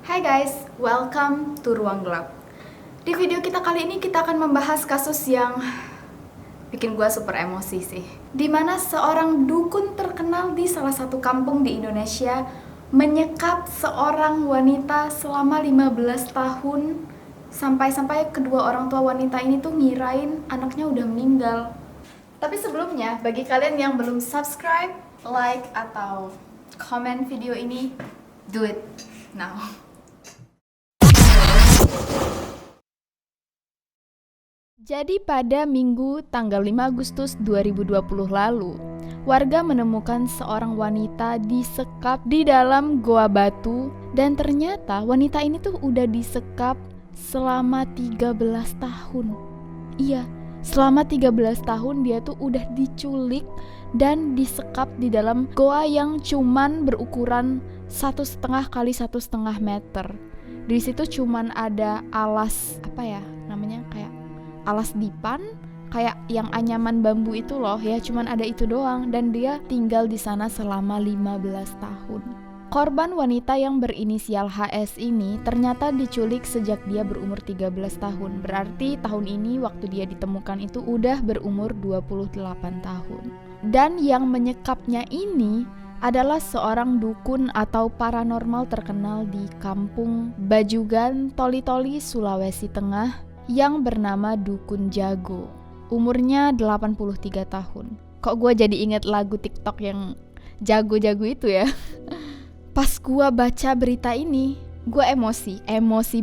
Hai guys, welcome to Ruang Gelap. Di video kita kali ini kita akan membahas kasus yang bikin gue super emosi sih. Dimana seorang dukun terkenal di salah satu kampung di Indonesia menyekap seorang wanita selama 15 tahun sampai-sampai kedua orang tua wanita ini tuh ngirain anaknya udah meninggal. Tapi sebelumnya, bagi kalian yang belum subscribe, like, atau komen video ini, do it now. Jadi pada Minggu tanggal 5 Agustus 2020 lalu, warga menemukan seorang wanita disekap di dalam goa batu dan ternyata wanita ini tuh udah disekap selama 13 tahun. Iya, selama 13 tahun dia tuh udah diculik dan disekap di dalam goa yang cuman berukuran 1,5 kali 1,5 meter. Di situ cuman ada alas kayak alas dipan, kayak yang anyaman bambu itu loh ya, cuman ada itu doang dan dia tinggal di sana selama 15 tahun. Korban wanita yang berinisial HS ini ternyata diculik sejak dia berumur 13 tahun. Berarti tahun ini waktu dia ditemukan itu udah berumur 28 tahun. Dan yang menyekapnya ini adalah seorang dukun atau paranormal terkenal di kampung Bajugan, Toli-Toli, Sulawesi Tengah yang bernama Dukun Jago. Umurnya 83 tahun. Kok gue jadi inget lagu TikTok yang jago-jago itu ya. Pas gue baca berita ini, gue emosi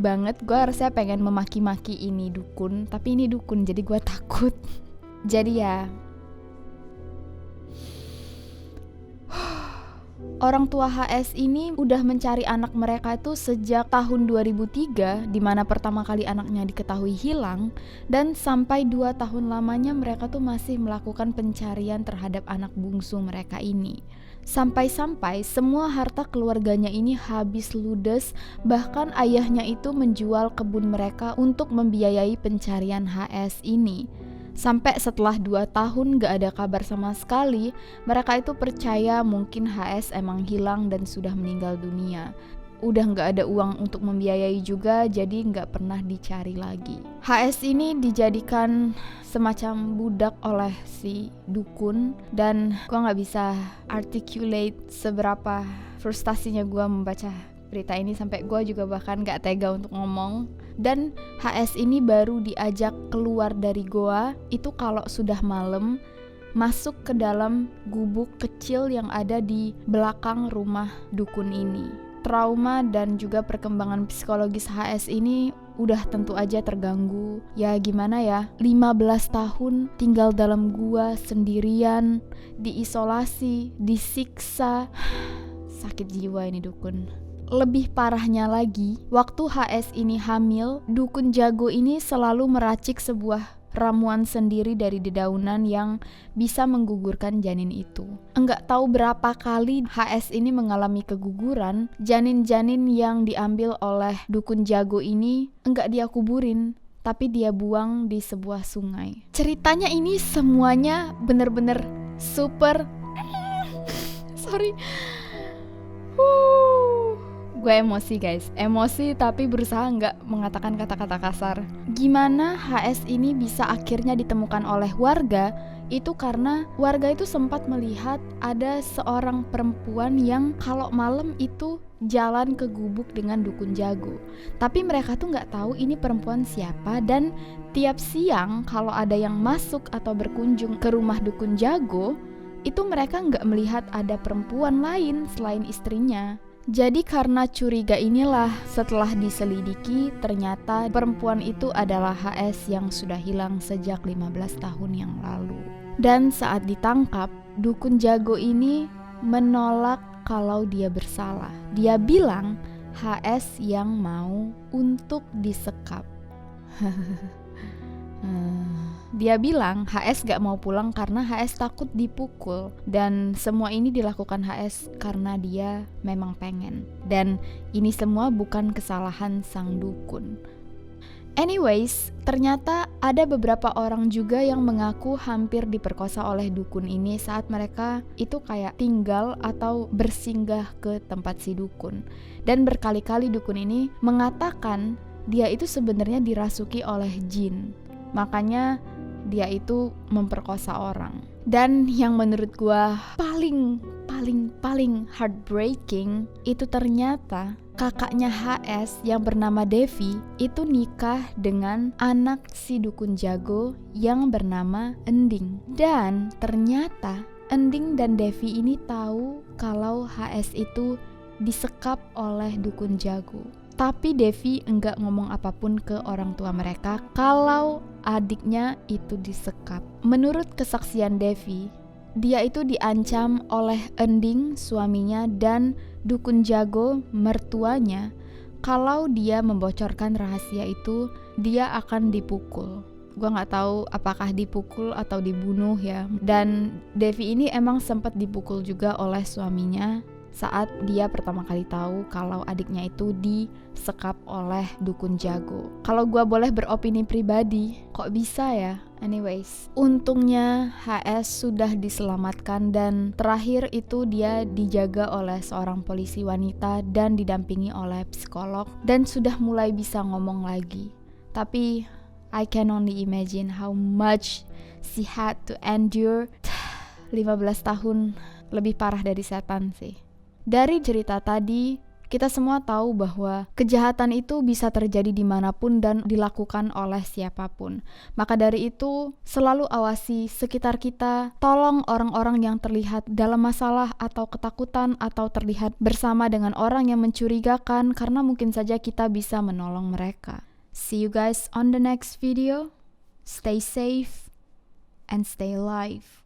banget. Gue harusnya pengen memaki-maki ini dukun, tapi ini dukun jadi gue takut. Jadi ya, orang tua HS ini udah mencari anak mereka itu sejak tahun 2003, di mana pertama kali anaknya diketahui hilang, dan sampai 2 tahun lamanya mereka tuh masih melakukan pencarian terhadap anak bungsu mereka ini. Sampai-sampai semua harta keluarganya ini habis ludes, bahkan ayahnya itu menjual kebun mereka untuk membiayai pencarian HS ini. Sampai setelah 2 tahun gak ada kabar sama sekali, mereka itu percaya mungkin HS emang hilang dan sudah meninggal dunia. Udah gak ada uang untuk membiayai juga, jadi gak pernah dicari lagi. HS ini dijadikan semacam budak oleh si dukun, dan gue gak bisa articulate seberapa frustasinya gue membaca berita ini, sampai gue juga bahkan gak tega untuk ngomong. Dan HS ini baru diajak keluar dari goa itu kalau sudah malam, masuk ke dalam gubuk kecil yang ada di belakang rumah dukun ini. Trauma dan juga perkembangan psikologis HS ini udah tentu aja terganggu. Ya gimana ya, 15 tahun tinggal dalam gua sendirian, diisolasi, disiksa. Sakit jiwa ini dukun. Lebih parahnya lagi, waktu HS ini hamil, Dukun Jago ini selalu meracik sebuah ramuan sendiri dari dedaunan yang bisa menggugurkan janin itu. Enggak tahu berapa kali HS ini mengalami keguguran, janin-janin yang diambil oleh Dukun Jago ini enggak dia kuburin, tapi dia buang di sebuah sungai. Ceritanya ini semuanya bener-bener super sorry. Gue emosi guys, emosi tapi berusaha nggak mengatakan kata-kata kasar. Gimana HS ini bisa akhirnya ditemukan oleh warga, itu karena warga itu sempat melihat ada seorang perempuan yang kalau malam itu jalan ke gubuk dengan Dukun Jago. Tapi mereka tuh nggak tahu ini perempuan siapa, dan tiap siang kalau ada yang masuk atau berkunjung ke rumah Dukun Jago, itu mereka nggak melihat ada perempuan lain selain istrinya. Jadi karena curiga inilah, setelah diselidiki ternyata perempuan itu adalah HS yang sudah hilang sejak 15 tahun yang lalu. Dan saat ditangkap, Dukun Jago ini menolak kalau dia bersalah. Dia bilang HS yang mau untuk disekap. Dia bilang HS gak mau pulang karena HS takut dipukul, dan semua ini dilakukan HS karena dia memang pengen. Dan ini semua bukan kesalahan sang dukun. Anyways, ternyata ada beberapa orang juga yang mengaku hampir diperkosa oleh dukun ini saat mereka itu kayak tinggal atau bersinggah ke tempat si dukun. Dan berkali-kali dukun ini mengatakan dia itu sebenarnya dirasuki oleh jin. Makanya dia itu memperkosa orang. Dan yang menurut gua paling heartbreaking itu ternyata kakaknya HS yang bernama Devi itu nikah dengan anak si dukun jago yang bernama Ending. Dan ternyata Ending dan Devi ini tahu kalau HS itu disekap oleh dukun jago. Tapi Devi enggak ngomong apapun ke orang tua mereka kalau adiknya itu disekap. Menurut kesaksian Devi, dia itu diancam oleh Ending suaminya dan dukun jago mertuanya. Kalau dia membocorkan rahasia itu, dia akan dipukul. Gua nggak tahu apakah dipukul atau dibunuh ya. Dan Devi ini emang sempat dipukul juga oleh suaminya saat dia pertama kali tahu kalau adiknya itu disekap oleh dukun jago. Kalau gua boleh beropini pribadi, kok bisa ya? Anyways, untungnya HS sudah diselamatkan dan terakhir itu dia dijaga oleh seorang polisi wanita dan didampingi oleh psikolog dan sudah mulai bisa ngomong lagi. Tapi I can only imagine how much she had to endure. 15 tahun lebih parah dari setan sih. Dari cerita tadi, kita semua tahu bahwa kejahatan itu bisa terjadi dimanapun dan dilakukan oleh siapapun. Maka dari itu, selalu awasi sekitar kita. Tolong orang-orang yang terlihat dalam masalah atau ketakutan atau terlihat bersama dengan orang yang mencurigakan, karena mungkin saja kita bisa menolong mereka. See you guys on the next video. Stay safe and stay alive.